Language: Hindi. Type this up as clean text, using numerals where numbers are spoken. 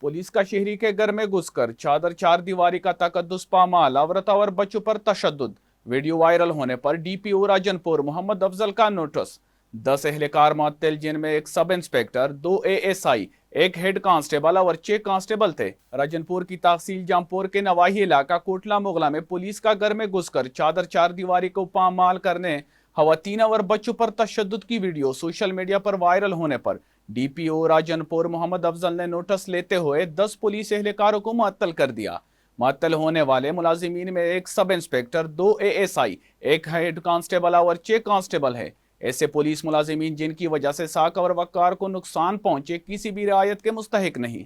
पुलिस का शहरी के घर में घुसकर चादर चार दीवारी का तकद्दुस पामाल, औरतों और बच्चों पर तशद्दुद। वीडियो वायरल होने पर डीपीओ राजनपुर मोहम्मद अफजल का नोटिस। 10 एहलकार मुअत्तल, जिनमें एक सब इंस्पेक्टर, 2 एएसआई, एक हेड कांस्टेबल और 6 कांस्टेबल थे। राजनपुर की तहसील जामपुर के नवाही इलाका कोटला मुगला में पुलिस का घर में घुसकर चादर चार दीवारी को पामाल करने, खवातीन और बच्चों पर तशद्दुद की वीडियो सोशल मीडिया पर वायरल होने पर डीपीओ राजनपुर मोहम्मद अफजल ने नोटिस लेते हुए 10 पुलिस एहलकारों को मुअत्तल कर दिया। मुअत्तल होने वाले मुलाजिमीन में एक सब इंस्पेक्टर, 2 एएसआई, एक हेड कांस्टेबल और 6 कांस्टेबल है। ऐसे पुलिस मुलाजिमीन जिनकी वजह से साख और वकार को नुकसान पहुंचे किसी भी रियायत के मुस्तहिक नहीं।